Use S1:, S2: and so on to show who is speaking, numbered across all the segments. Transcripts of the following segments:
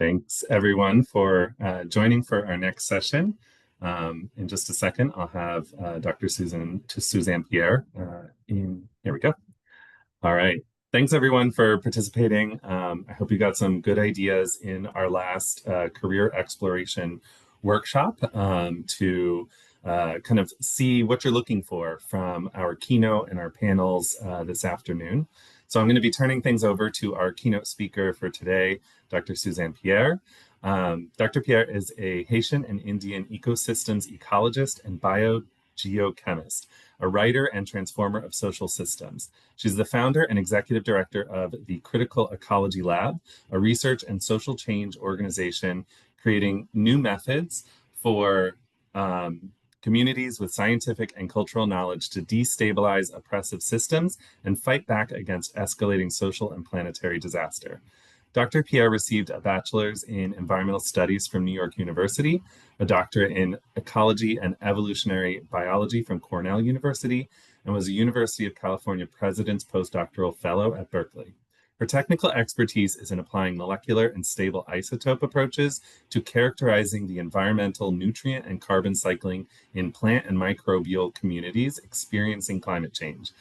S1: Thanks everyone for joining for our next session. In just a second, I'll have Dr. Suzanne Pierre here we go. All right. Thanks everyone for participating. I hope you got some good ideas in our last career exploration workshop to kind of see what you're looking for from our keynote and our panels this afternoon. So I'm going to be turning things over to our keynote speaker for today, Dr. Suzanne Pierre. Dr. Pierre is a Haitian and Indian ecosystems ecologist and biogeochemist, a writer and transformer of social systems. She's the founder and executive director of the Critical Ecology Lab, a research and social change organization creating new methods for communities with scientific and cultural knowledge to destabilize oppressive systems and fight back against escalating social and planetary disaster. Dr. Pierre received a bachelor's in environmental studies from New York University, a doctorate in ecology and evolutionary biology from Cornell University, and was a University of California President's postdoctoral fellow at Berkeley. Her technical expertise is in applying molecular and stable isotope approaches to characterizing the environmental nutrient and carbon cycling in plant and microbial communities experiencing climate change.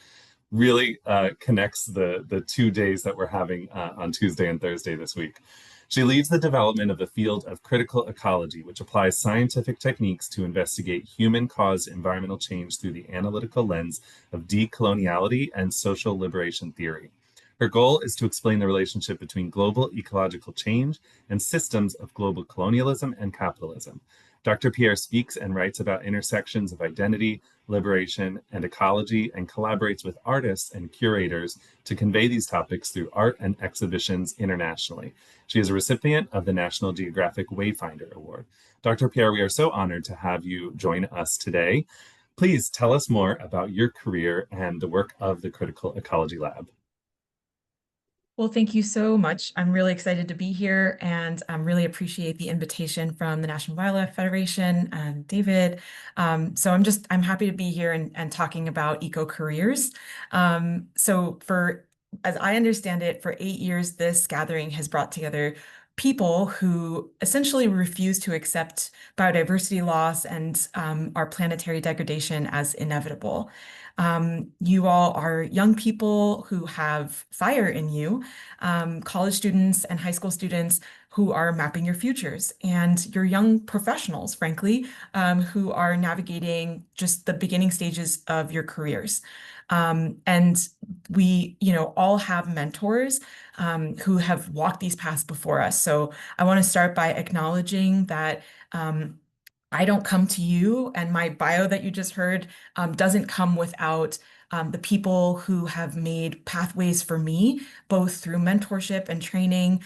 S1: Really connects the 2 days that we're having on Tuesday and Thursday this week. She leads the development of the field of critical ecology, which applies scientific techniques to investigate human-caused environmental change through the analytical lens of decoloniality and social liberation theory. Her goal is to explain the relationship between global ecological change and systems of global colonialism and capitalism. Dr. Pierre speaks and writes about intersections of identity, liberation, and ecology, and collaborates with artists and curators to convey these topics through art and exhibitions internationally. She is a recipient of the National Geographic Wayfinder Award. Dr. Pierre, we are so honored to have you join us today. Please tell us more about your career and the work of the Critical Ecology Lab.
S2: Well, thank you so much. I'm really excited to be here, and I really appreciate the invitation from the National Wildlife Federation and David. So I'm happy to be here and talking about EcoCareers. As I understand it, for 8 years, this gathering has brought together people who essentially refuse to accept biodiversity loss and our planetary degradation as inevitable. You all are young people who have fire in you, college students and high school students who are mapping your futures, and you're young professionals, frankly, who are navigating just the beginning stages of your careers. And we, all have mentors who have walked these paths before us. So I want to start by acknowledging that I don't come to you, and my bio that you just heard doesn't come without the people who have made pathways for me, both through mentorship and training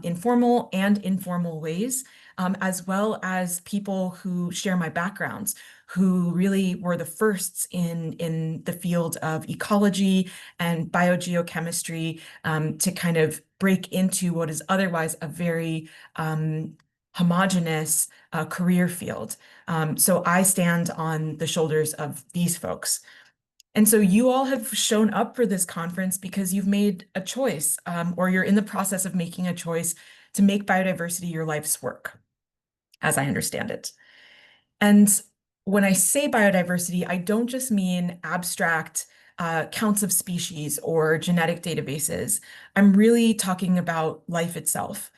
S2: in formal and informal ways, as well as people who share my backgrounds, who really were the firsts in the field of ecology and biogeochemistry to kind of break into what is otherwise a very homogenous career field. So I stand on the shoulders of these folks. And so you all have shown up for this conference because you've made a choice, or you're in the process of making a choice to make biodiversity your life's work, as I understand it. And when I say biodiversity, I don't just mean abstract counts of species or genetic databases. I'm really talking about life itself.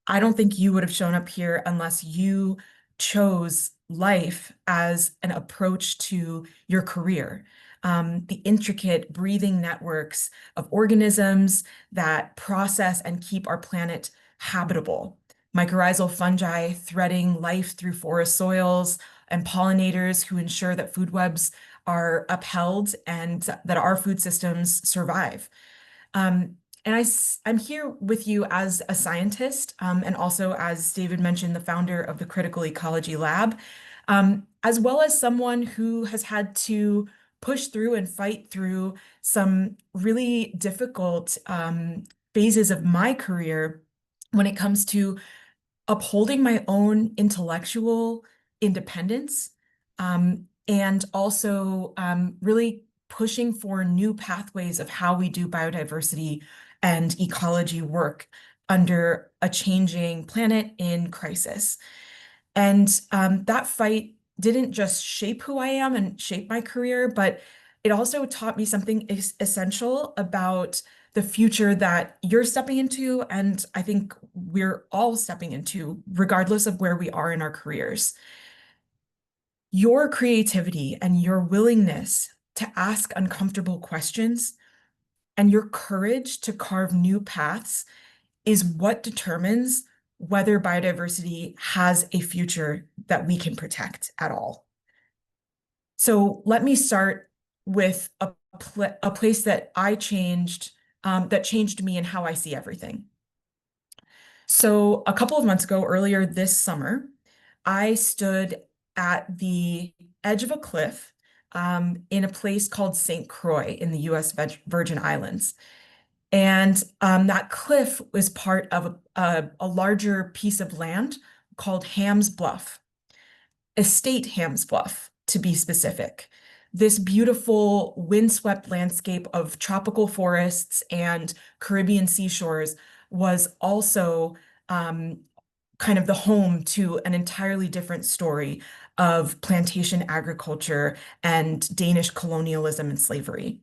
S2: I don't think you would have shown up here unless you chose life as an approach to your career. The intricate breathing networks of organisms that process and keep our planet habitable. Mycorrhizal fungi threading life through forest soils, and pollinators who ensure that food webs are upheld and that our food systems survive. And I'm here with you as a scientist, and also, as David mentioned, the founder of the Critical Ecology Lab, as well as someone who has had to push through and fight through some really difficult phases of my career when it comes to upholding my own intellectual independence, and also really pushing for new pathways of how we do biodiversity and ecology work under a changing planet in crisis. And that fight didn't just shape who I am and shape my career, but it also taught me something essential about the future that you're stepping into, and I think we're all stepping into, regardless of where we are in our careers. Your creativity and your willingness to ask uncomfortable questions and your courage to carve new paths is what determines whether biodiversity has a future that we can protect at all. So let me start with a place that I changed, that changed me and how I see everything. So a couple of months ago, earlier this summer, I stood at the edge of a cliff in a place called St. Croix in the US Virgin Islands. And that cliff was part of a larger piece of land called Ham's Bluff, Estate Ham's Bluff, to be specific. This beautiful windswept landscape of tropical forests and Caribbean seashores was also kind of the home to an entirely different story of plantation agriculture and Danish colonialism and slavery.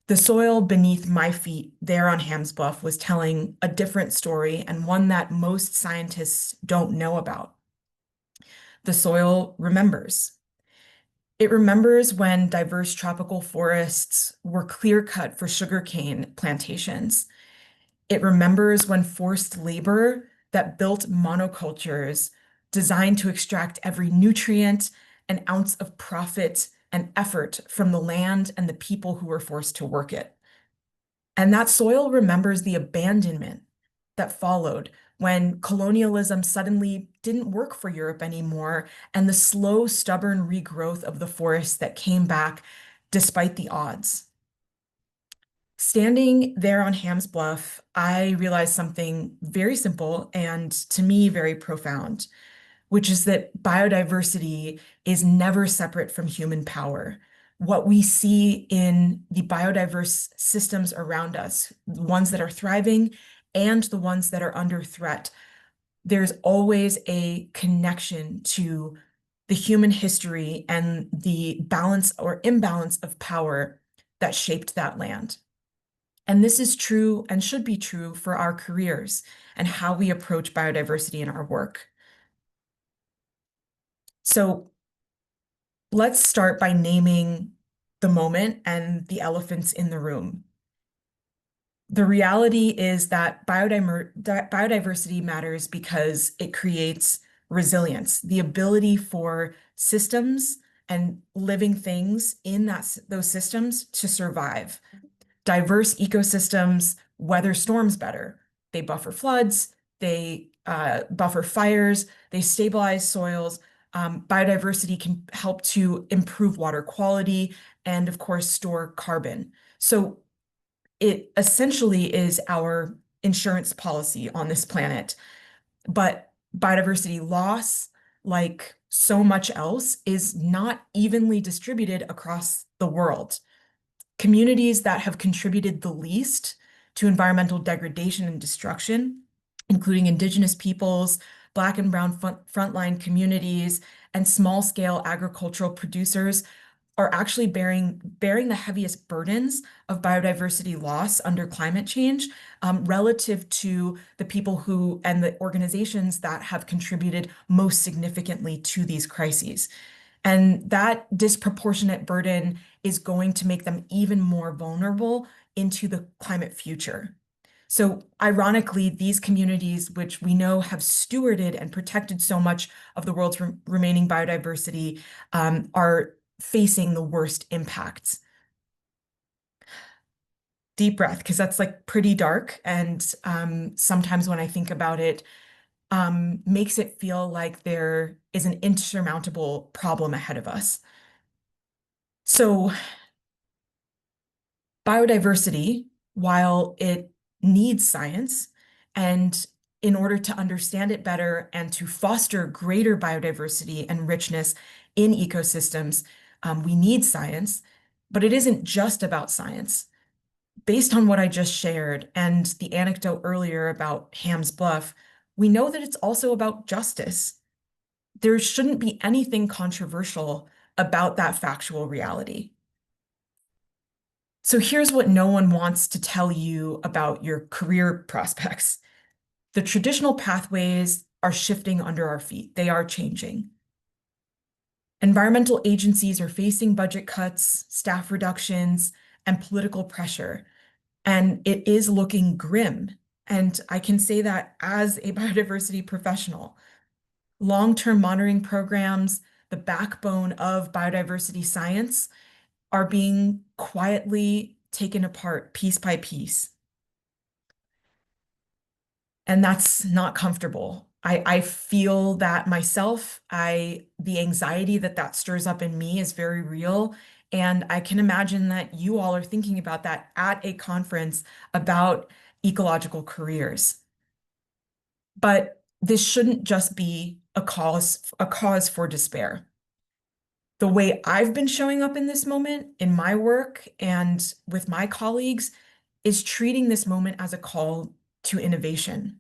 S2: The soil beneath my feet there on Ham's Bluff was telling a different story and one that most scientists don't know about. The soil remembers. It remembers when diverse tropical forests were clear-cut for sugarcane plantations. It remembers when forced labor that built monocultures designed to extract every nutrient, an ounce of profit and effort from the land and the people who were forced to work it. And that soil remembers the abandonment that followed when colonialism suddenly didn't work for Europe anymore, and the slow, stubborn regrowth of the forests that came back despite the odds. Standing there on Ham's Bluff, I realized something very simple and to me very profound, which is that biodiversity is never separate from human power. What we see in the biodiverse systems around us, the ones that are thriving and the ones that are under threat, there's always a connection to the human history and the balance or imbalance of power that shaped that land. And this is true and should be true for our careers and how we approach biodiversity in our work. So let's start by naming the moment and the elephants in the room. The reality is that biodiversity matters because it creates resilience, the ability for systems and living things in those systems to survive. Diverse ecosystems weather storms better. They buffer floods, they buffer fires, they stabilize soils. Biodiversity can help to improve water quality and, of course, store carbon. So it essentially is our insurance policy on this planet. But biodiversity loss, like so much else, is not evenly distributed across the world. Communities that have contributed the least to environmental degradation and destruction, including Indigenous peoples, Black and Brown frontline communities, and small-scale agricultural producers, are actually bearing the heaviest burdens of biodiversity loss under climate change, relative to the people who and the organizations that have contributed most significantly to these crises. And that disproportionate burden is going to make them even more vulnerable into the climate future. So ironically, these communities, which we know have stewarded and protected so much of the world's remaining biodiversity, are facing the worst impacts. Deep breath, because that's like pretty dark. And sometimes when I think about it, makes it feel like there is an insurmountable problem ahead of us. So biodiversity, while it needs science, and in order to understand it better and to foster greater biodiversity and richness in ecosystems, we need science, but it isn't just about science. based on what I just shared and the anecdote earlier about Ham's Bluff, we know that it's also about justice. There shouldn't be anything controversial about that factual reality. So here's what no one wants to tell you about your career prospects. The traditional pathways are shifting under our feet. They are changing. Environmental agencies are facing budget cuts, staff reductions, and political pressure. And it is looking grim. And I can say that as a biodiversity professional. Long-term monitoring programs, the backbone of biodiversity science, are being quietly taken apart piece by piece. And that's not comfortable. I feel that myself. The anxiety that that stirs up in me is very real. And I can imagine that you all are thinking about that at a conference about ecological careers. But this shouldn't just be a cause for despair. The way I've been showing up in this moment in my work and with my colleagues is treating this moment as a call to innovation.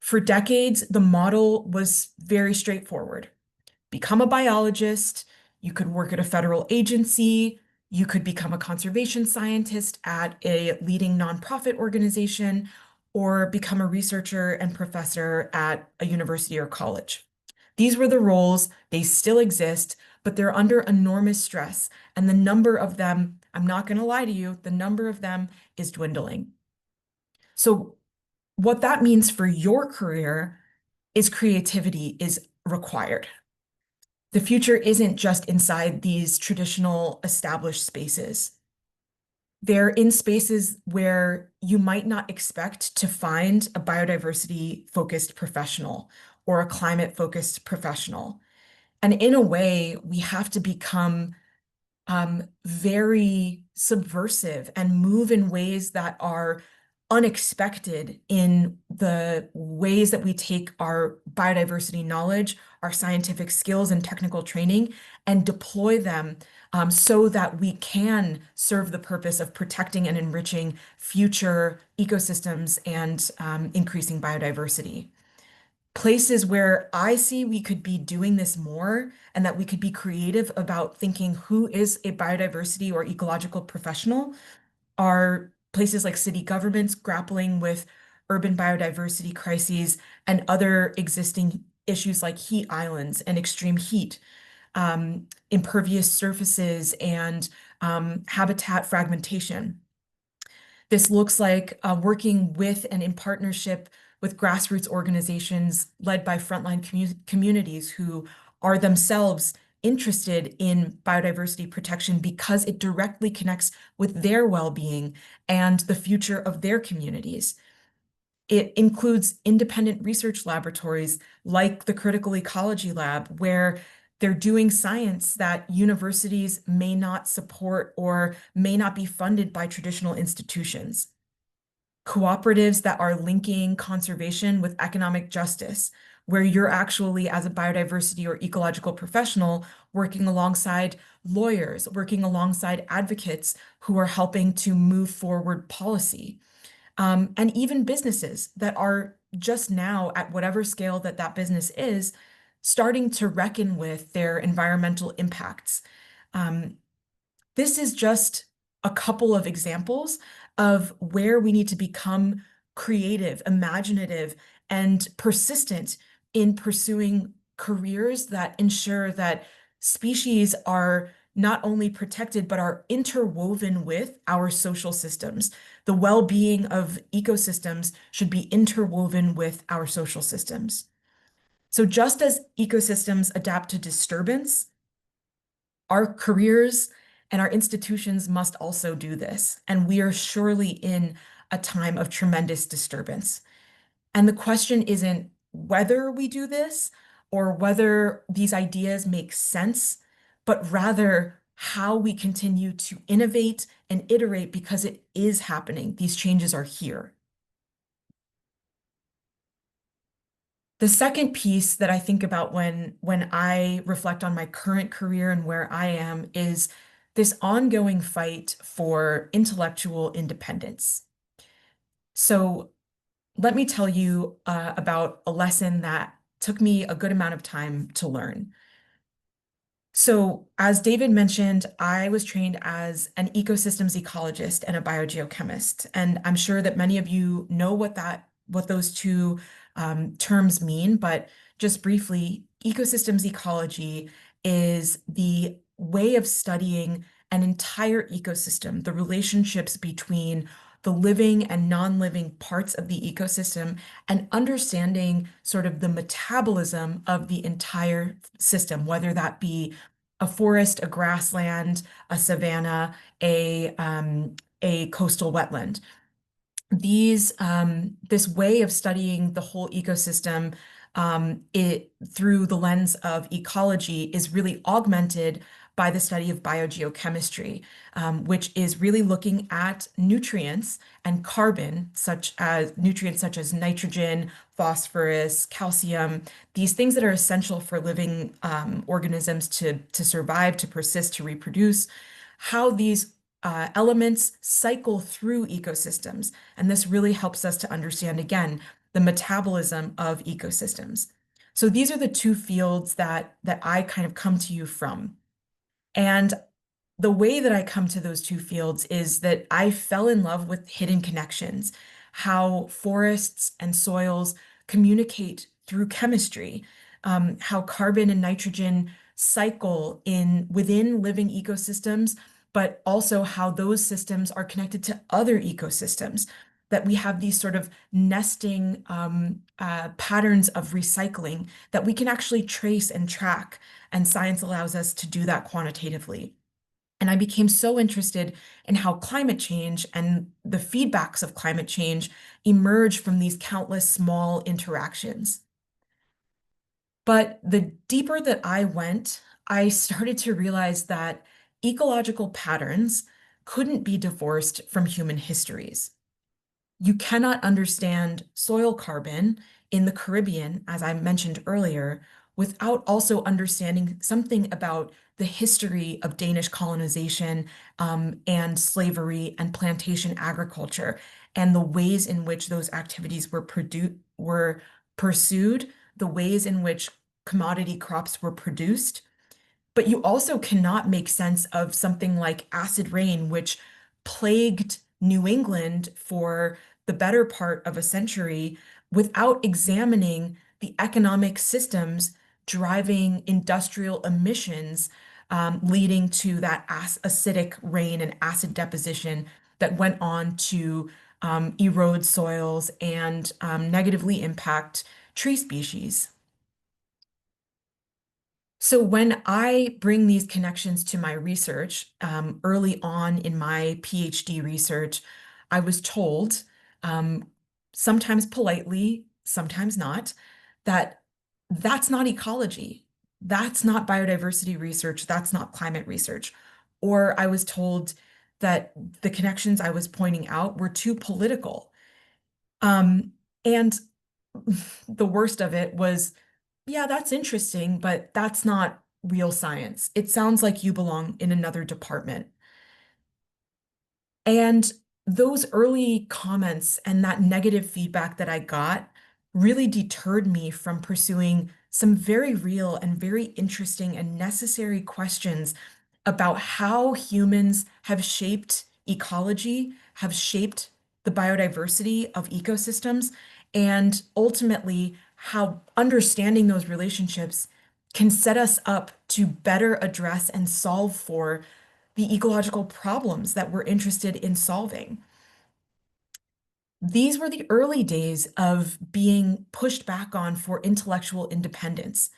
S2: For decades, the model was very straightforward. Become a biologist, you could work at a federal agency, you could become a conservation scientist at a leading nonprofit organization, or become a researcher and professor at a university or college. These were the roles, they still exist, but they're under enormous stress. And the number of them, I'm not going to lie to you, the number of them is dwindling. So, what that means for your career is creativity is required. The future isn't just inside these traditional established spaces. They're in spaces where you might not expect to find a biodiversity focused professional or a climate focused professional. And in a way, we have to become very subversive and move in ways that are unexpected in the ways that we take our biodiversity knowledge, our scientific skills and technical training, and deploy them so that we can serve the purpose of protecting and enriching future ecosystems and increasing biodiversity. Places where I see we could be doing this more and that we could be creative about thinking who is a biodiversity or ecological professional are places like city governments grappling with urban biodiversity crises and other existing issues like heat islands and extreme heat, impervious surfaces, and habitat fragmentation. This looks like working with and in partnership with grassroots organizations led by frontline communities who are themselves interested in biodiversity protection because it directly connects with their well-being and the future of their communities. It includes independent research laboratories like the Critical Ecology Lab, where they're doing science that universities may not support or may not be funded by traditional institutions. Cooperatives that are linking conservation with economic justice, where you're actually, as a biodiversity or ecological professional, working alongside lawyers, working alongside advocates who are helping to move forward policy. And even businesses that are just now, at whatever scale that that business is, starting to reckon with their environmental impacts. Um, this is just a couple of examples of where we need to become creative, imaginative, and persistent in pursuing careers that ensure that species are not only protected, but are interwoven with our social systems. The well-being of ecosystems should be interwoven with our social systems. So just as ecosystems adapt to disturbance, our careers and our institutions must also do this. And we are surely in a time of tremendous disturbance. And the question isn't whether we do this or whether these ideas make sense, but rather how we continue to innovate and iterate because it is happening. These changes are here. The second piece that I think about when I reflect on my current career and where I am is this ongoing fight for intellectual independence. So let me tell you about a lesson that took me a good amount of time to learn. So, as David mentioned, I was trained as an ecosystems ecologist and a biogeochemist, and I'm sure that many of you know what those two terms mean. But just briefly, ecosystems ecology is the way of studying an entire ecosystem, the relationships between the living and non-living parts of the ecosystem, and understanding sort of the metabolism of the entire system, whether that be a forest, a grassland, a savanna, a coastal wetland. This way of studying the whole ecosystem through the lens of ecology is really augmented by the study of biogeochemistry, which is really looking at nutrients and carbon, such as nutrients such as nitrogen, phosphorus, calcium, these things that are essential for living organisms to survive, to persist, to reproduce, how these elements cycle through ecosystems. And this really helps us to understand, again, the metabolism of ecosystems. So these are the two fields that I kind of come to you from. And the way that I come to those two fields is that I fell in love with hidden connections, how forests and soils communicate through chemistry, how carbon and nitrogen cycle within living ecosystems, but also how those systems are connected to other ecosystems, that we have these sort of nesting patterns of recycling that we can actually trace and track, and science allows us to do that quantitatively. And I became so interested in how climate change and the feedbacks of climate change emerge from these countless small interactions. But the deeper that I went, I started to realize that ecological patterns couldn't be divorced from human histories. You cannot understand soil carbon in the Caribbean, as I mentioned earlier, without also understanding something about the history of Danish colonization and slavery and plantation agriculture, and the ways in which those activities were pursued, the ways in which commodity crops were produced. But you also cannot make sense of something like acid rain, which plagued New England for the better part of a century, without examining the economic systems driving industrial emissions, leading to that acidic rain and acid deposition that went on to erode soils and negatively impact tree species. So when I bring these connections to my research, early on in my PhD research, I was told, um, sometimes politely, sometimes not, that that's not ecology. That's not biodiversity research. That's not climate research. Or I was told that the connections I was pointing out were too political. And the worst of it was, yeah, that's interesting, but that's not real science. It sounds like you belong in another department. And those early comments and that negative feedback that I got really deterred me from pursuing some very real and very interesting and necessary questions about how humans have shaped ecology, have shaped the biodiversity of ecosystems, and ultimately how understanding those relationships can set us up to better address and solve for the ecological problems that we're interested in solving. These were the early days of being pushed back on for intellectual independence.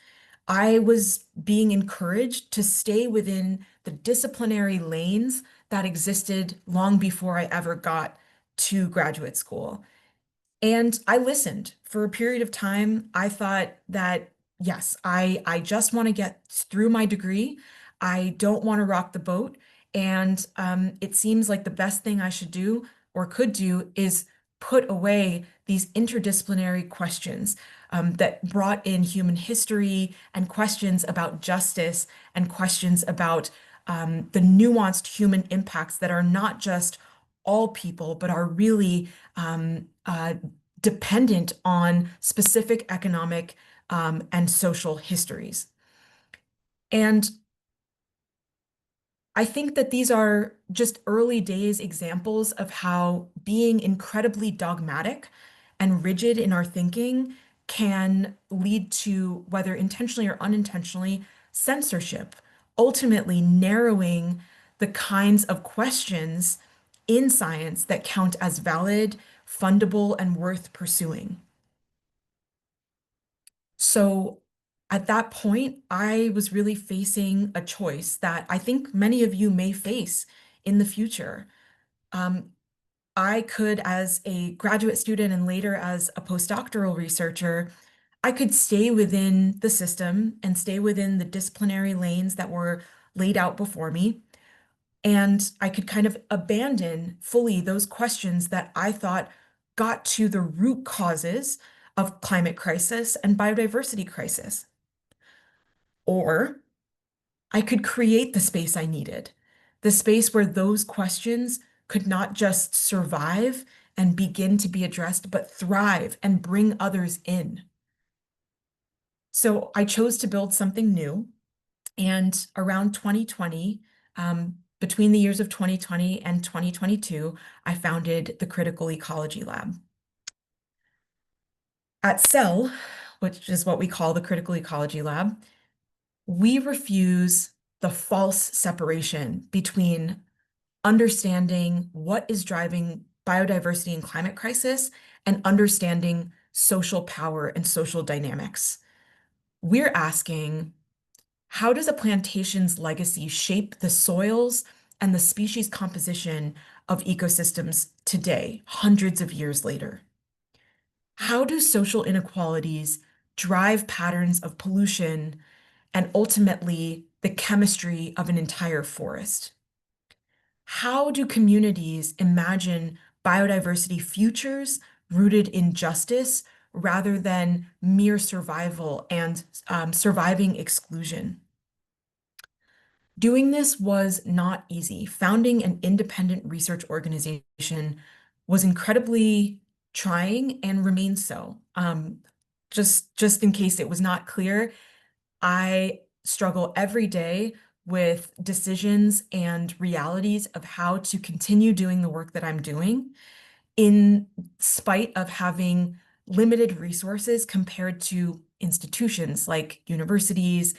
S2: I was being encouraged to stay within the disciplinary lanes that existed long before I ever got to graduate school. And I listened for a period of time. I thought that, yes, I just want to get through my degree. I don't want to rock the boat. And it seems like the best thing I should do or could do is put away these interdisciplinary questions that brought in human history and questions about justice and questions about the nuanced human impacts that are not just all people, but are really dependent on specific economic and social histories. And I think that these are just early days examples of how being incredibly dogmatic and rigid in our thinking can lead to, whether intentionally or unintentionally, censorship, ultimately narrowing the kinds of questions in science that count as valid, fundable, and worth pursuing. So at that point, I was really facing a choice that I think many of you may face in the future. Um, I could, as a graduate student and later as a postdoctoral researcher, I could stay within the system and stay within the disciplinary lanes that were laid out before me. And I could kind of abandon fully those questions that I thought got to the root causes of climate crisis and biodiversity crisis. Or I could create the space I needed, the space where those questions could not just survive and begin to be addressed, but thrive and bring others in. So I chose to build something new. And around 2020, between the years of 2020 and 2022, I founded the Critical Ecology Lab. At CEL, which is what we call the Critical Ecology Lab, we refuse the false separation between understanding what is driving biodiversity and climate crisis and understanding social power and social dynamics. We're asking, how does a plantation's legacy shape the soils and the species composition of ecosystems today, hundreds of years later? How do social inequalities drive patterns of pollution and ultimately the chemistry of an entire forest? How do communities imagine biodiversity futures rooted in justice rather than mere survival and surviving exclusion? Doing this was not easy. Founding an independent research organization was incredibly trying and remains so. Just in case it was not clear, I struggle every day with decisions and realities of how to continue doing the work that I'm doing in spite of having limited resources compared to institutions like universities,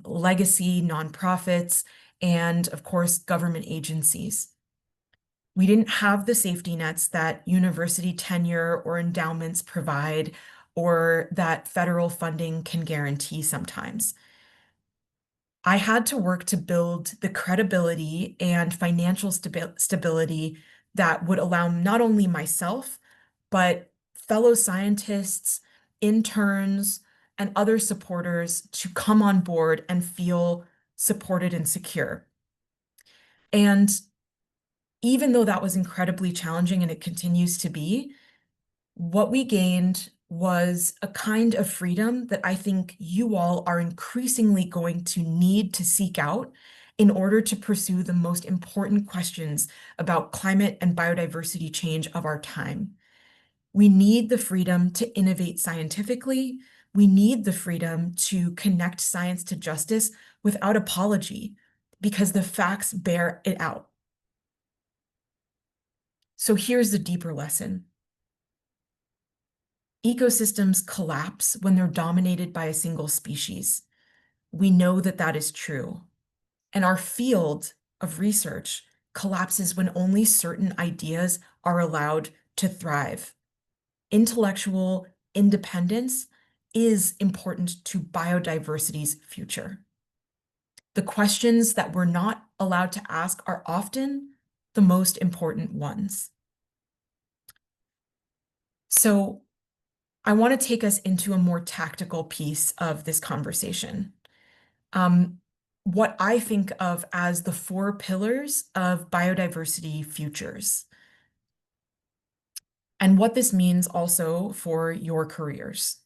S2: legacy nonprofits, and of course, government agencies. We didn't have the safety nets that university tenure or endowments provide, or that federal funding can guarantee sometimes. I had to work to build the credibility and financial stability that would allow not only myself, but fellow scientists, interns, and other supporters to come on board and feel supported and secure. And even though that was incredibly challenging and it continues to be, what we gained was a kind of freedom that I think you all are increasingly going to need to seek out in order to pursue the most important questions about climate and biodiversity change of our time. We need the freedom to innovate scientifically. We need the freedom to connect science to justice without apology, because the facts bear it out. So here's the deeper lesson. Ecosystems collapse when they're dominated by a single species. We know that that is true. And our field of research collapses when only certain ideas are allowed to thrive. Intellectual independence is important to biodiversity's future. The questions that we're not allowed to ask are often the most important ones. So I want to take us into a more tactical piece of this conversation. What I think of as the 4 pillars of biodiversity futures, and what this means also for your careers.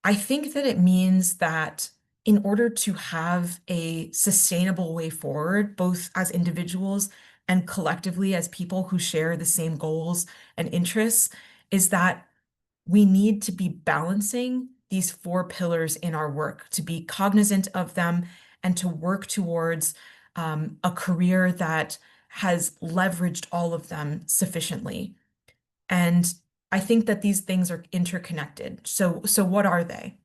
S2: I think that it means that in order to have a sustainable way forward, both as individuals and collectively as people who share the same goals and interests, is that we need to be balancing these four pillars in our work, to be cognizant of them and to work towards a career that has leveraged all of them sufficiently. And I think that these things are interconnected. So what are they?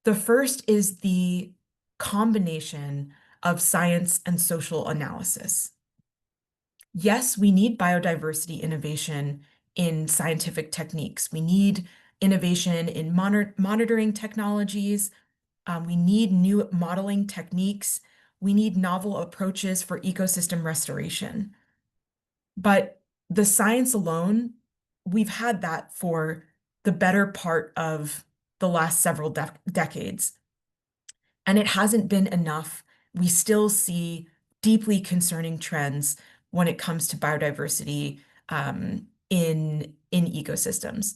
S2: The first is the combination of science and social analysis. Yes, we need biodiversity innovation in scientific techniques. We need innovation in monitoring technologies. We need new modeling techniques. We need novel approaches for ecosystem restoration. But the science alone, we've had that for the better part of the last several decades. And it hasn't been enough. We still see deeply concerning trends when it comes to biodiversity in ecosystems.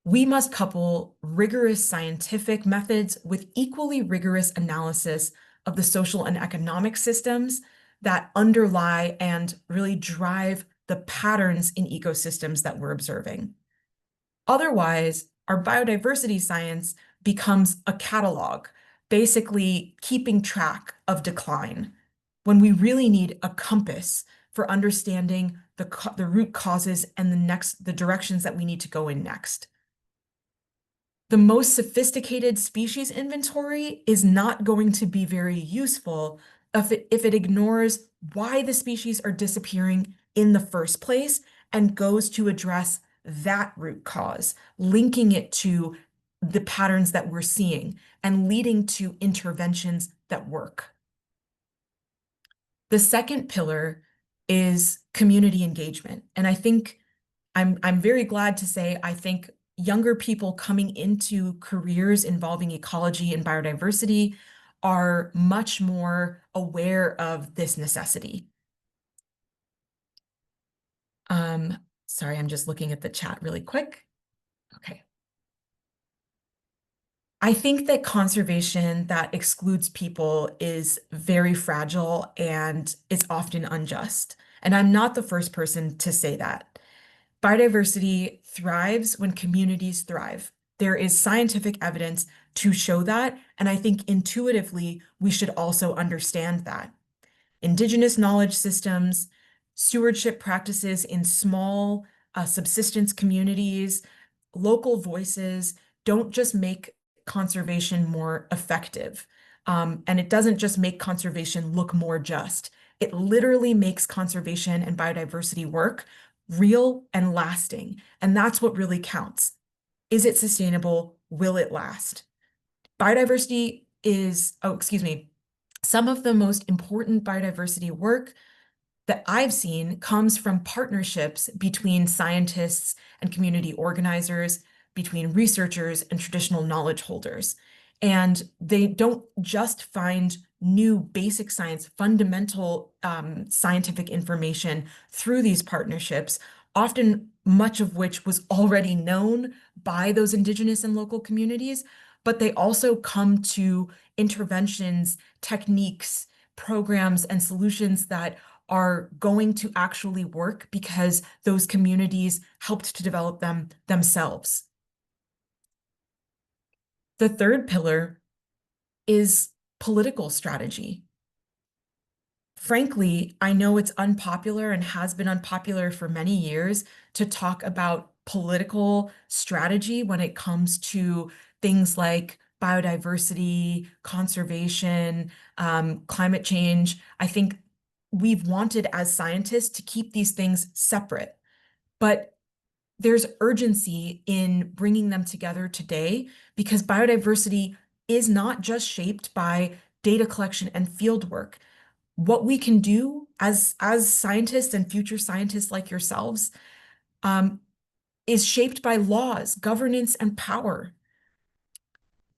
S2: We must couple rigorous scientific methods with equally rigorous analysis of the social and economic systems that underlie and really drive the patterns in ecosystems that we're observing. Otherwise, our biodiversity science becomes a catalog, basically keeping track of decline, when we really need a compass for understanding the root causes and the directions that we need to go in next. The most sophisticated species inventory is not going to be very useful if it ignores why the species are disappearing in the first place and goes to address that root cause, linking it to the patterns that we're seeing and leading to interventions that work. The second pillar is community engagement. And I think I'm very glad to say I think younger people coming into careers involving ecology and biodiversity are much more aware of this necessity. Sorry, I'm just looking at the chat really quick. Okay. I think that conservation that excludes people is very fragile and is often unjust. And I'm not the first person to say that. Biodiversity thrives when communities thrive. There is scientific evidence to show that, and I think intuitively we should also understand that. Indigenous knowledge systems, stewardship practices in small subsistence communities, local voices don't just make conservation more effective. And it doesn't just make conservation look more just. It literally makes conservation and biodiversity work real and lasting. And that's what really counts. Is it sustainable? Will it last? Biodiversity is, oh, excuse me, some of the most important biodiversity work that I've seen comes from partnerships between scientists and community organizers, between researchers and traditional knowledge holders. And they don't just find new basic science, fundamental scientific information through these partnerships, often much of which was already known by those indigenous and local communities, but they also come to interventions, techniques, programs, and solutions that are going to actually work because those communities helped to develop them themselves. The third pillar is political strategy. Frankly, I know it's unpopular and has been unpopular for many years to talk about political strategy when it comes to things like biodiversity, conservation, climate change. I think we've wanted as scientists to keep these things separate, but there's urgency in bringing them together today because biodiversity is not just shaped by data collection and field work. What we can do as scientists and future scientists like yourselves is shaped by laws, governance, and power.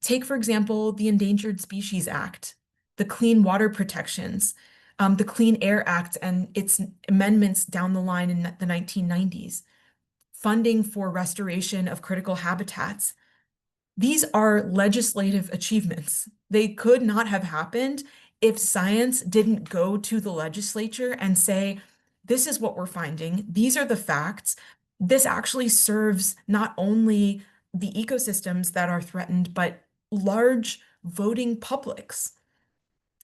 S2: Take, for example, the Endangered Species Act, the Clean Water Protections, the Clean Air Act and its amendments down the line in the 1990s, funding for restoration of critical habitats. These are legislative achievements. They could not have happened if science didn't go to the legislature and say, this is what we're finding, these are the facts. This actually serves not only the ecosystems that are threatened, but large voting publics.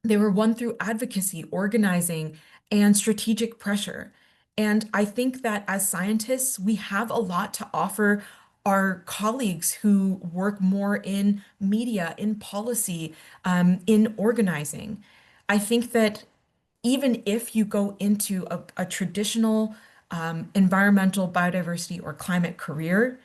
S2: They were won through advocacy, organizing, and strategic pressure. And I think that as scientists, we have a lot to offer our colleagues who work more in media, in policy, in organizing. I think that even if you go into a traditional environmental biodiversity or climate career,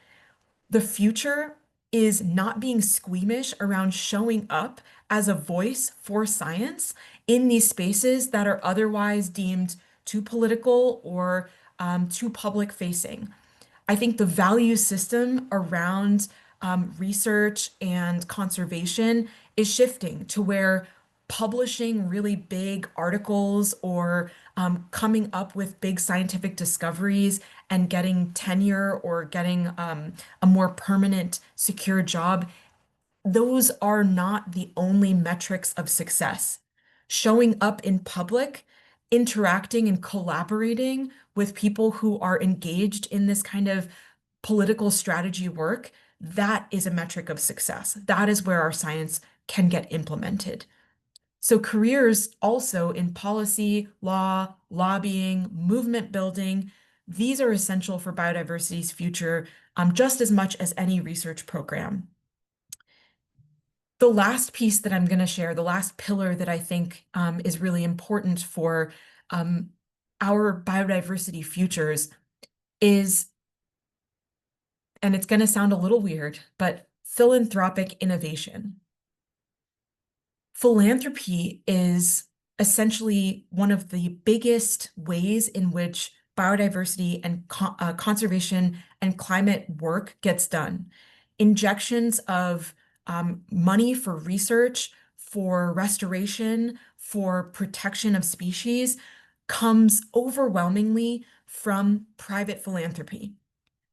S2: the future is not being squeamish around showing up as a voice for science in these spaces that are otherwise deemed too political or too public facing. I think the value system around research and conservation is shifting to where publishing really big articles or coming up with big scientific discoveries and getting tenure or getting a more permanent, secure job, those are not the only metrics of success. Showing up in public, interacting and collaborating with people who are engaged in this kind of political strategy work, that is a metric of success. That is where our science can get implemented. So careers also in policy, law, lobbying, movement building, these are essential for biodiversity's future, just as much as any research program. The last piece that I'm going to share, the last pillar that I think is really important for our biodiversity futures is, and it's going to sound a little weird, but philanthropic innovation. Philanthropy is essentially one of the biggest ways in which biodiversity and conservation and climate work gets done. Injections of money for research, for restoration, for protection of species comes overwhelmingly from private philanthropy.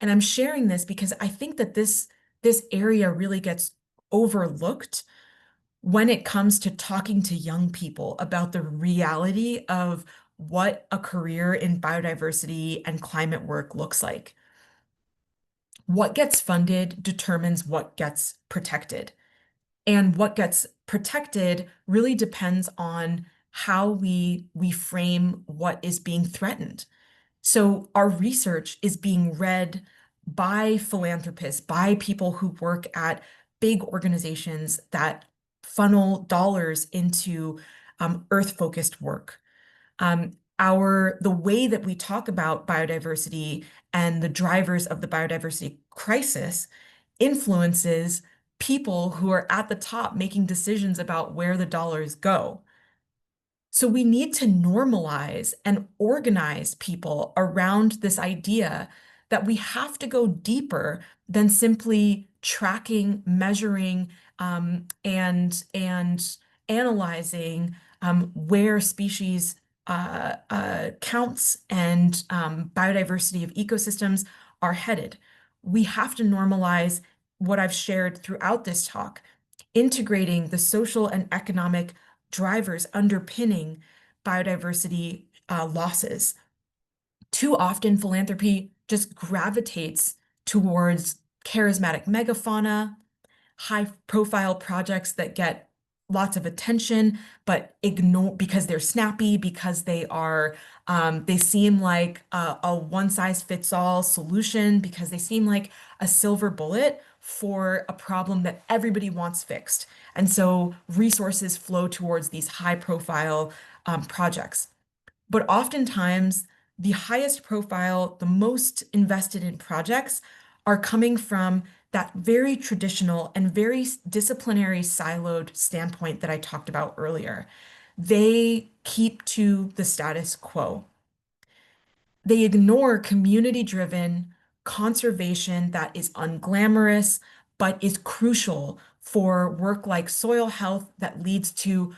S2: And I'm sharing this because I think that this area really gets overlooked when it comes to talking to young people about the reality of what a career in biodiversity and climate work looks like. What gets funded determines what gets protected. And what gets protected really depends on how we frame what is being threatened. So our research is being read by philanthropists, by people who work at big organizations that funnel dollars into earth-focused work. The way that we talk about biodiversity and the drivers of the biodiversity crisis influences people who are at the top making decisions about where the dollars go. So we need to normalize and organize people around this idea that we have to go deeper than simply tracking, measuring, and analyzing where species counts and biodiversity of ecosystems are headed. We have to normalize what I've shared throughout this talk, integrating the social and economic drivers underpinning biodiversity losses. Too often, philanthropy just gravitates towards charismatic megafauna, high-profile projects that get lots of attention, but ignore because they're snappy, because they seem like a one-size-fits-all solution, because they seem like a silver bullet for a problem that everybody wants fixed. And so resources flow towards these high-profile projects. But oftentimes, the highest profile, the most invested in projects are coming from that very traditional and very disciplinary siloed standpoint that I talked about earlier. They keep to the status quo. They ignore community-driven conservation that is unglamorous, but is crucial for work like soil health that leads to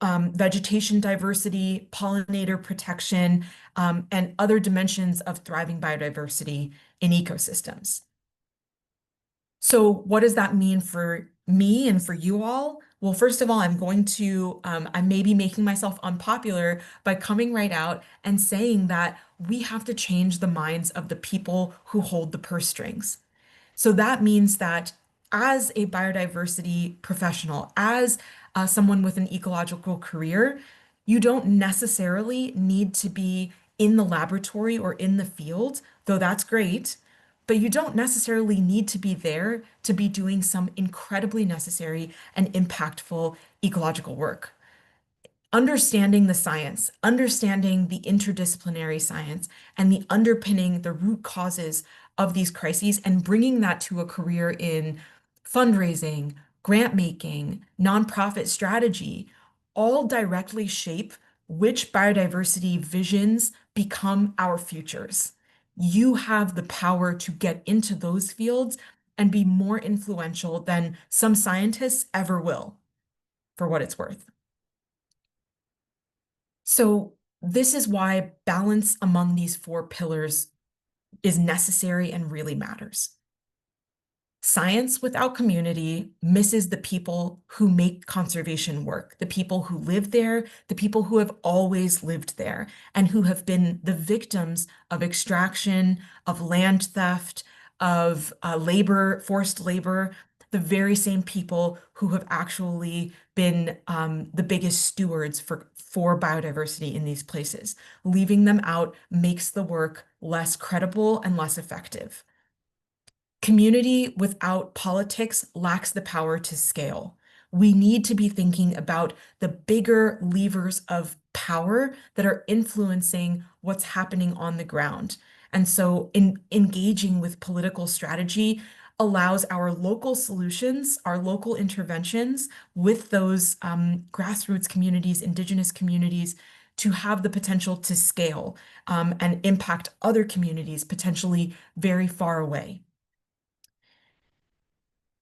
S2: vegetation diversity, pollinator protection, and other dimensions of thriving biodiversity in ecosystems. So what does that mean for me and for you all? Well, first of all, I may be making myself unpopular by coming right out and saying that we have to change the minds of the people who hold the purse strings. So that means that as a biodiversity professional, as someone with an ecological career, you don't necessarily need to be in the laboratory or in the field, though that's great, but you don't necessarily need to be there to be doing some incredibly necessary and impactful ecological work. Understanding the science, understanding the interdisciplinary science, and the underpinning, the root causes of these crises, and bringing that to a career in fundraising, grant making, nonprofit strategy, all directly shape which biodiversity visions become our futures. You have the power to get into those fields and be more influential than some scientists ever will, for what it's worth. So this is why balance among these four pillars is necessary and really matters. Science without community misses the people who make conservation work, the people who live there, the people who have always lived there, and who have been the victims of extraction, of land theft, of labor, forced labor, the very same people who have actually been the biggest stewards for biodiversity in these places. Leaving them out makes the work less credible and less effective. Community without politics lacks the power to scale. We need to be thinking about the bigger levers of power that are influencing what's happening on the ground. And so engaging with political strategy allows our local solutions, our local interventions with those grassroots communities, indigenous communities, to have the potential to scale and impact other communities potentially very far away.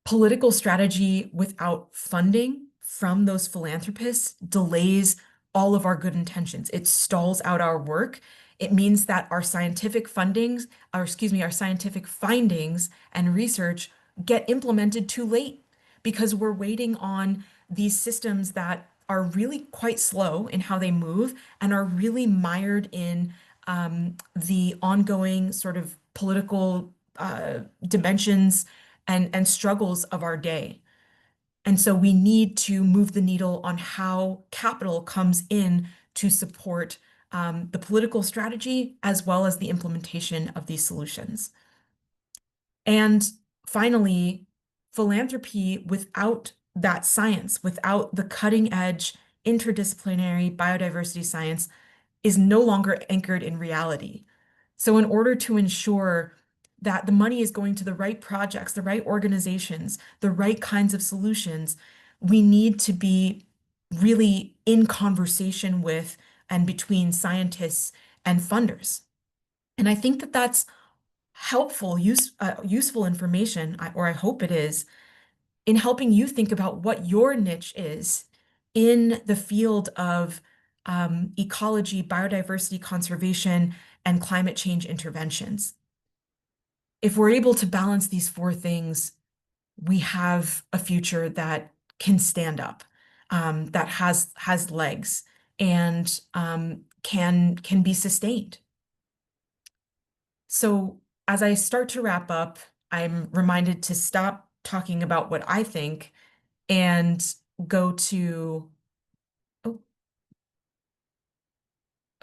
S2: Political strategy without funding from those philanthropists delays all of our good intentions. It stalls out our work. It means that our scientific our scientific findings and research get implemented too late because we're waiting on these systems that are really quite slow in how they move and are really mired in the ongoing sort of political dimensions and struggles of our day. And so we need to move the needle on how capital comes in to support the political strategy as well as the implementation of these solutions. And finally, philanthropy without that science, without the cutting edge interdisciplinary biodiversity science, is no longer anchored in reality. So in order to ensure that the money is going to the right projects, the right organizations, the right kinds of solutions, we need to be really in conversation with and between scientists and funders. And I think that that's useful information, or I hope it is, in helping you think about what your niche is in the field of ecology, biodiversity conservation, and climate change interventions. If we're able to balance these four things, we have a future that can stand up, that has legs, and can be sustained. So as I start to wrap up, I'm reminded to stop talking about what I think and go to, oh,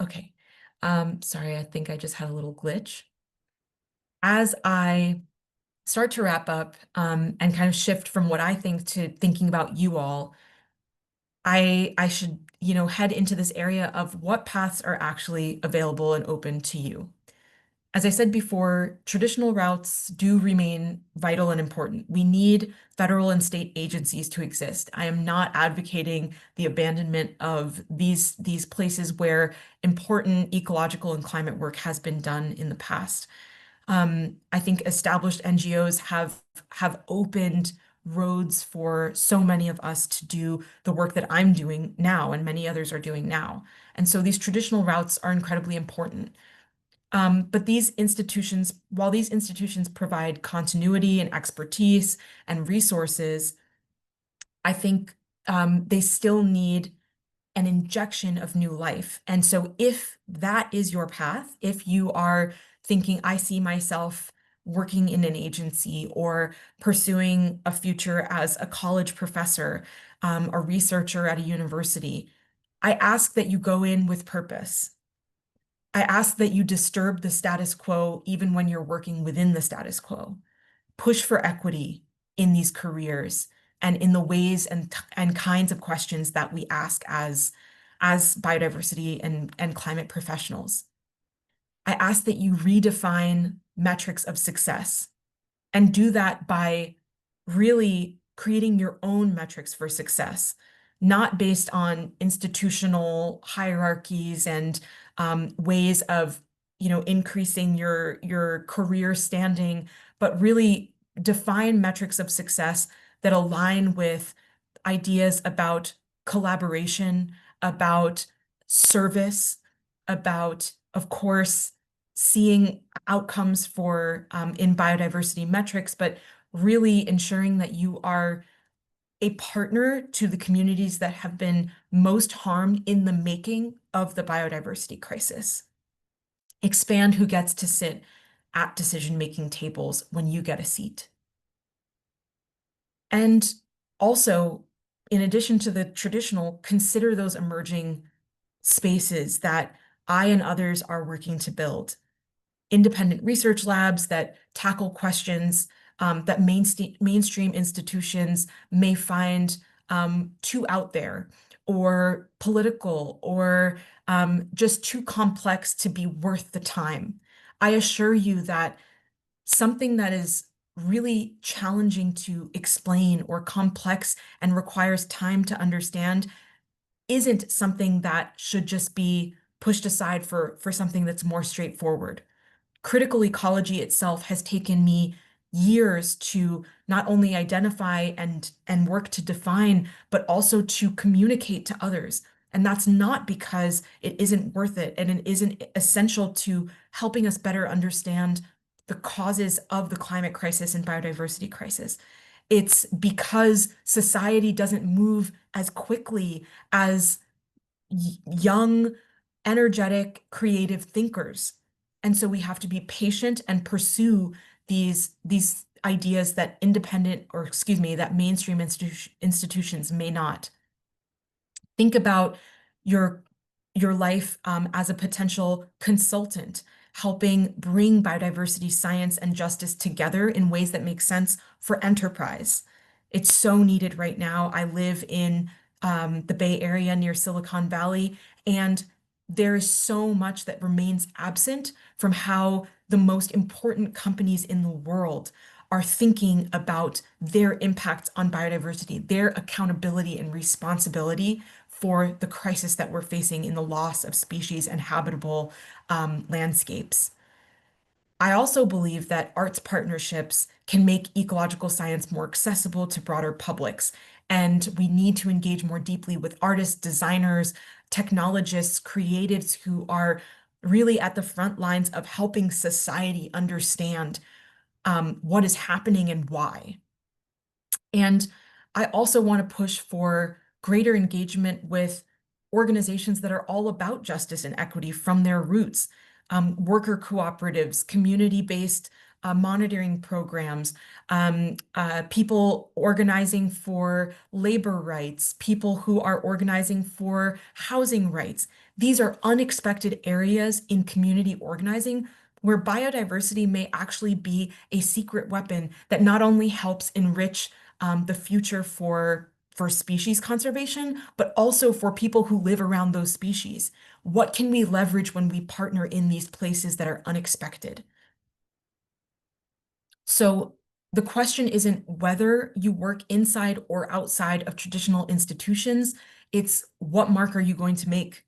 S2: okay. Sorry, I think I just had a little glitch. As I start to wrap up and kind of shift from what I think to thinking about you all, I should, head into this area of what paths are actually available and open to you. As I said before, traditional routes do remain vital and important. We need federal and state agencies to exist. I am not advocating the abandonment of these places where important ecological and climate work has been done in the past. I think established NGOs have opened roads for so many of us to do the work that I'm doing now and many others are doing now. And so these traditional routes are incredibly important. But these institutions, while these institutions provide continuity and expertise and resources, I think they still need an injection of new life. And so if that is your path, if you are thinking, I see myself working in an agency or pursuing a future as a college professor, a researcher at a university, I ask that you go in with purpose. I ask that you disturb the status quo even when you're working within the status quo. Push for equity in these careers and in the ways and kinds of questions that we ask as biodiversity and climate professionals. I ask that you redefine metrics of success and do that by really creating your own metrics for success, not based on institutional hierarchies and ways of, increasing your career standing, but really define metrics of success that align with ideas about collaboration, about service, about, of course, seeing outcomes for in biodiversity metrics, but really ensuring that you are a partner to the communities that have been most harmed in the making of the biodiversity crisis. Expand who gets to sit at decision-making tables when you get a seat. And also, in addition to the traditional, consider those emerging spaces that I and others are working to build. Independent research labs that tackle questions that mainstream institutions may find too out there or political or just too complex to be worth the time. I assure you that something that is really challenging to explain or complex and requires time to understand isn't something that should just be pushed aside for something that's more straightforward. Critical ecology itself has taken me years to not only identify and work to define, but also to communicate to others. And that's not because it isn't worth it and it isn't essential to helping us better understand the causes of the climate crisis and biodiversity crisis. It's because society doesn't move as quickly as young, energetic, creative thinkers. And so we have to be patient and pursue these ideas that independent, or excuse me, that mainstream institutions may not. Think about your life as a potential consultant, helping bring biodiversity science and justice together in ways that make sense for enterprise. It's so needed right now. I live in the Bay Area near Silicon Valley, and there is so much that remains absent from how the most important companies in the world are thinking about their impact on biodiversity, their accountability and responsibility for the crisis that we're facing in the loss of species and habitable landscapes. I also believe that arts partnerships can make ecological science more accessible to broader publics. And we need to engage more deeply with artists, designers, technologists, creatives who are really at the front lines of helping society understand what is happening and why. And I also want to push for greater engagement with organizations that are all about justice and equity from their roots, worker cooperatives, community-based monitoring programs, people organizing for labor rights, people who are organizing for housing rights. These are unexpected areas in community organizing where biodiversity may actually be a secret weapon that not only helps enrich the future for species conservation, but also for people who live around those species. What can we leverage when we partner in these places that are unexpected? So the question isn't whether you work inside or outside of traditional institutions, it's what mark are you going to make?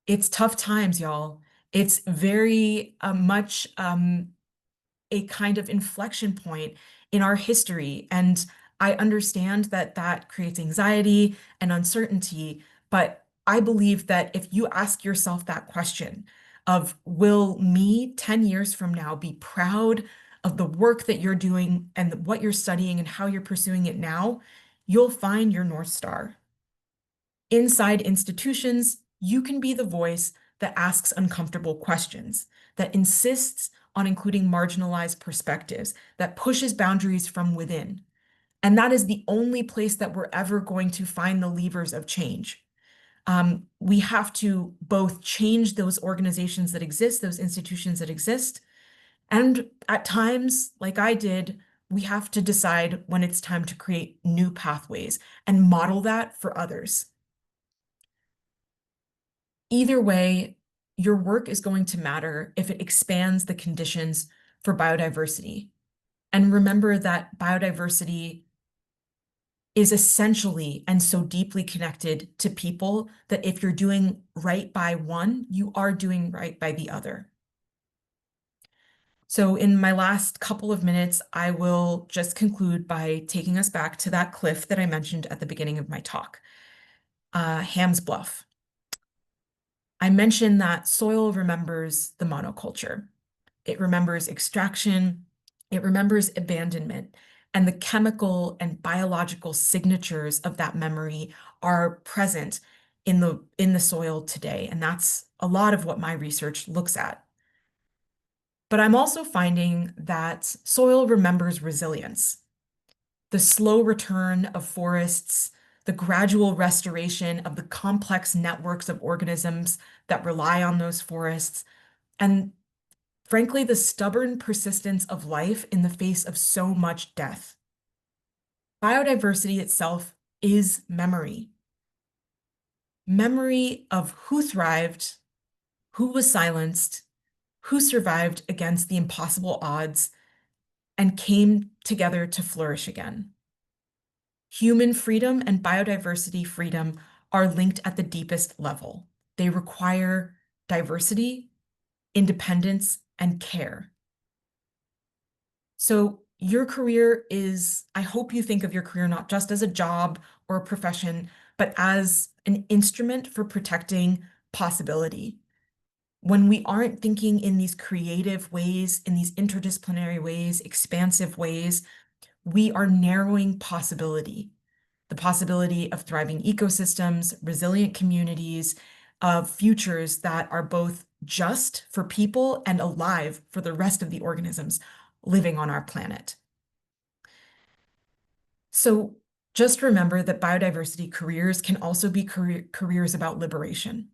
S2: It's tough times, y'all. It's very much a kind of inflection point in our history. And I understand that that creates anxiety and uncertainty, but I believe that if you ask yourself that question, of will me 10 years from now be proud of the work that you're doing and what you're studying and how you're pursuing it now, you'll find your North Star. Inside institutions, you can be the voice that asks uncomfortable questions, that insists on including marginalized perspectives, that pushes boundaries from within. And that is the only place that we're ever going to find the levers of change. We have to both change those organizations that exist, those institutions that exist, and at times, like I did, we have to decide when it's time to create new pathways and model that for others. Either way, your work is going to matter if it expands the conditions for biodiversity. And remember that biodiversity is essentially and so deeply connected to people that if you're doing right by one, you are doing right by the other. So in my last couple of minutes, I will just conclude by taking us back to that cliff that I mentioned at the beginning of my talk, Ham's Bluff. I mentioned that soil remembers the monoculture. It remembers extraction, it remembers abandonment, and the chemical and biological signatures of that memory are present in the soil today. And that's a lot of what my research looks at. But I'm also finding that soil remembers resilience, the slow return of forests, the gradual restoration of the complex networks of organisms that rely on those forests, and frankly, the stubborn persistence of life in the face of so much death. Biodiversity itself is memory. Memory of who thrived, who was silenced, who survived against the impossible odds, and came together to flourish again. Human freedom and biodiversity freedom are linked at the deepest level. They require diversity, independence, and care. So your career is, I hope you think of your career not just as a job or a profession, but as an instrument for protecting possibility. When we aren't thinking in these creative ways, in these interdisciplinary ways, expansive ways, we are narrowing possibility. The possibility of thriving ecosystems, resilient communities, of futures that are both just for people and alive for the rest of the organisms living on our planet. So just remember that biodiversity careers can also be careers about liberation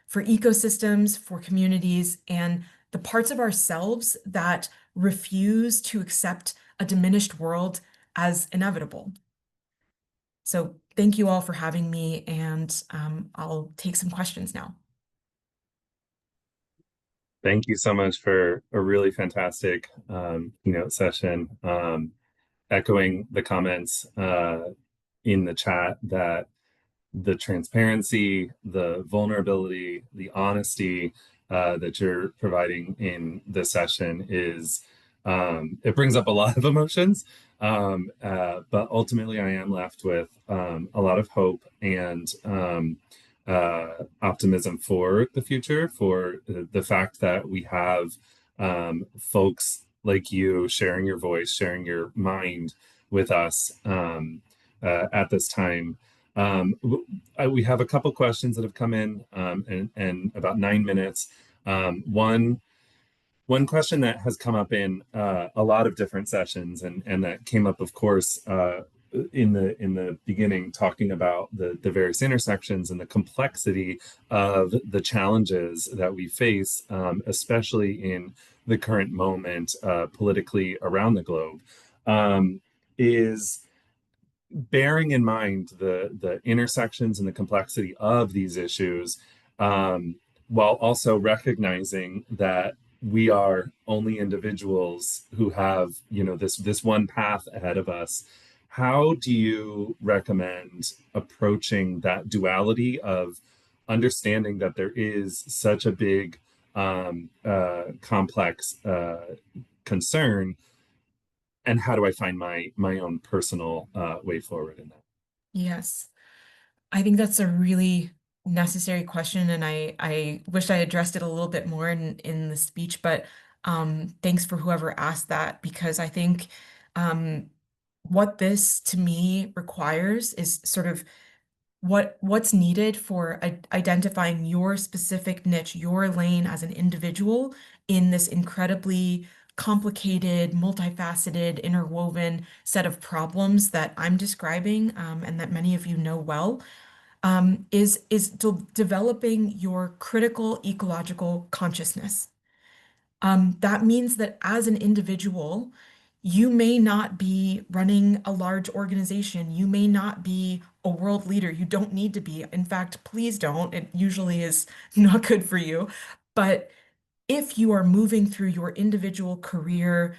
S2: for ecosystems, for communities, and the parts of ourselves that refuse to accept a diminished world as inevitable. So thank you all for having me, and I'll take some questions now.
S1: Thank you so much for a really fantastic keynote session. Echoing the comments in the chat that the transparency, the vulnerability, the honesty that you're providing in this session is, it brings up a lot of emotions. But ultimately, I am left with a lot of hope and optimism for the future, for the fact that we have folks like you sharing your voice, sharing your mind with us at this time. We have a couple questions that have come in and about 9 minutes. One question that has come up in a lot of different sessions and that came up, of course, in the beginning, talking about the various intersections and the complexity of the challenges that we face, especially in the current moment politically around the globe, is bearing in mind the intersections and the complexity of these issues, while also recognizing that we are only individuals who have, this one path ahead of us. How do you recommend approaching that duality of understanding that there is such a big complex concern, and how do I find my own personal way forward in that?
S2: Yes, I think that's a really necessary question, and I wish I addressed it a little bit more in the speech, but thanks for whoever asked that, because I think um, what this to me requires is sort of what's needed for identifying your specific niche, your lane as an individual in this incredibly complicated, multifaceted, interwoven set of problems that I'm describing, and that many of you know well, is developing your critical ecological consciousness. That means that as an individual, you may not be running a large organization. You may not be a world leader. You don't need to be. In fact, please don't. It usually is not good for you. But if you are moving through your individual career,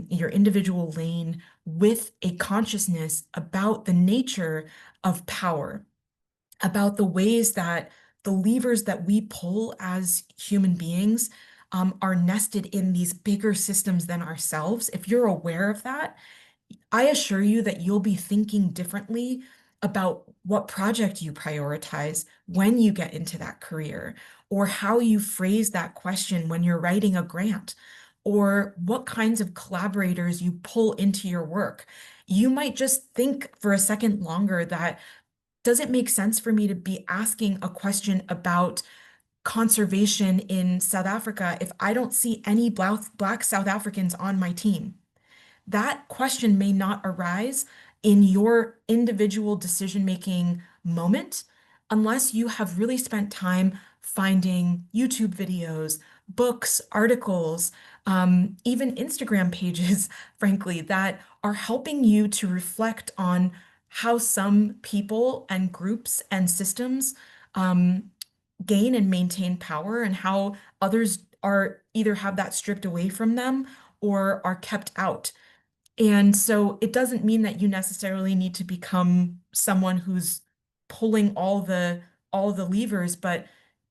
S2: your individual lane with a consciousness about the nature of power, about the ways that the levers that we pull as human beings are nested in these bigger systems than ourselves. If you're aware of that, I assure you that you'll be thinking differently about what project you prioritize when you get into that career, or how you phrase that question when you're writing a grant, or what kinds of collaborators you pull into your work. You might just think for a second longer that, does it make sense for me to be asking a question about conservation in South Africa if I don't see any Black South Africans on my team? That question may not arise in your individual decision-making moment unless you have really spent time finding YouTube videos, books, articles, even Instagram pages, frankly, that are helping you to reflect on how some people and groups and systems um, gain and maintain power, and how others are either have that stripped away from them or are kept out. And so it doesn't mean that you necessarily need to become someone who's pulling all the levers, but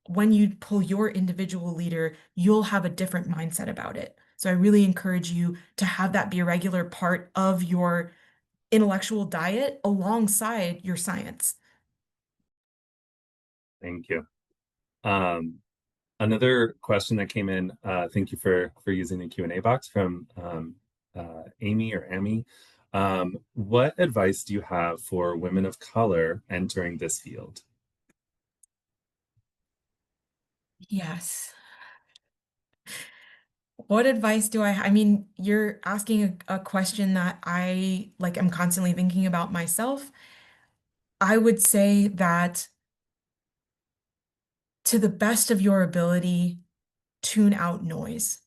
S2: when you pull your individual leader, you'll have a different mindset about it. So I really encourage you to have that be a regular part of your intellectual diet alongside your science.
S1: Thank you. Um, Another question that came in, thank you for using the Q&A box from Amy or Amy. What advice do you have for women of color entering this field?
S2: Yes. What advice do I mean, you're asking a question that I like am constantly thinking about myself. I would say that to the best of your ability, tune out noise.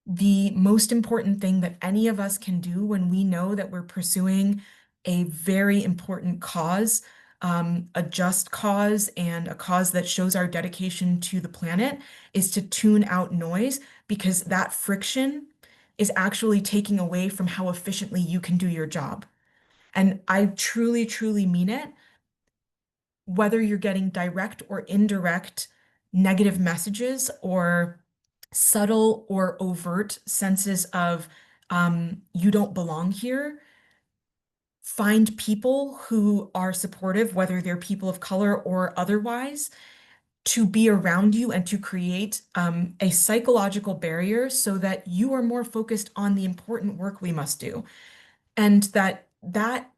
S2: The most important thing that any of us can do when we know that we're pursuing a very important cause, a just cause, and a cause that shows our dedication to the planet, is to tune out noise, because that friction is actually taking away from how efficiently you can do your job. And I truly, truly mean it. Whether you're getting direct or indirect negative messages, or subtle or overt senses of you don't belong here, find people who are supportive, whether they're people of color or otherwise, to be around you and to create a psychological barrier so that you are more focused on the important work we must do. And that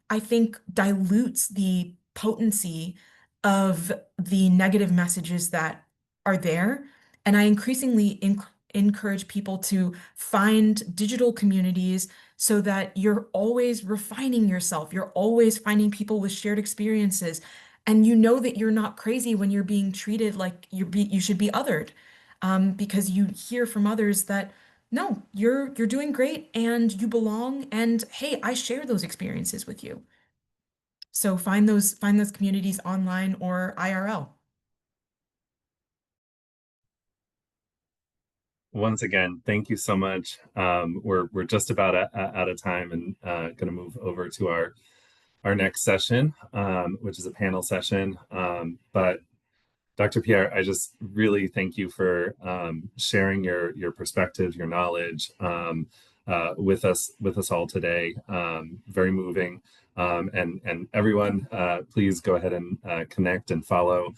S2: I think dilutes the potency of the negative messages that are there. And I increasingly encourage people to find digital communities so that you're always refining yourself. You're always finding people with shared experiences. And you know that you're not crazy when you're being treated like you should be othered. Because you hear from others that, no, you're doing great and you belong, and hey, I share those experiences with you. So find those communities online or IRL.
S1: Once again, thank you so much. We're just about out of time, and going to move over to our next session, which is a panel session. But Dr. Pierre, I just really thank you for sharing your perspective, your knowledge with us all today. Very moving. And everyone, please go ahead and connect and follow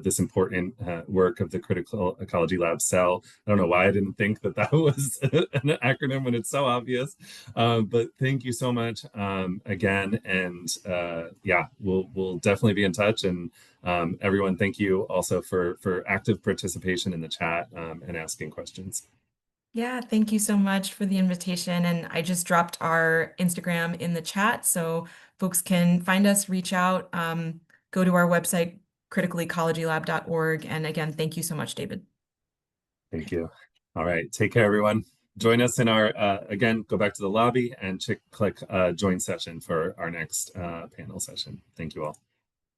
S1: this important work of the Critical Ecology Lab cell. I don't know why I didn't think that that was an acronym when it's so obvious, but thank you so much again. And yeah, we'll definitely be in touch. And everyone, thank you also for active participation in the chat and asking questions.
S2: Yeah, thank you so much for the invitation. And I just dropped our Instagram in the chat so folks can find us, reach out, go to our website, critical-ecologylab.org. And again, thank you so much, David.
S1: Thank you. All right, take care, everyone. Join us in our, again, go back to the lobby and click join session for our next panel session. Thank you all.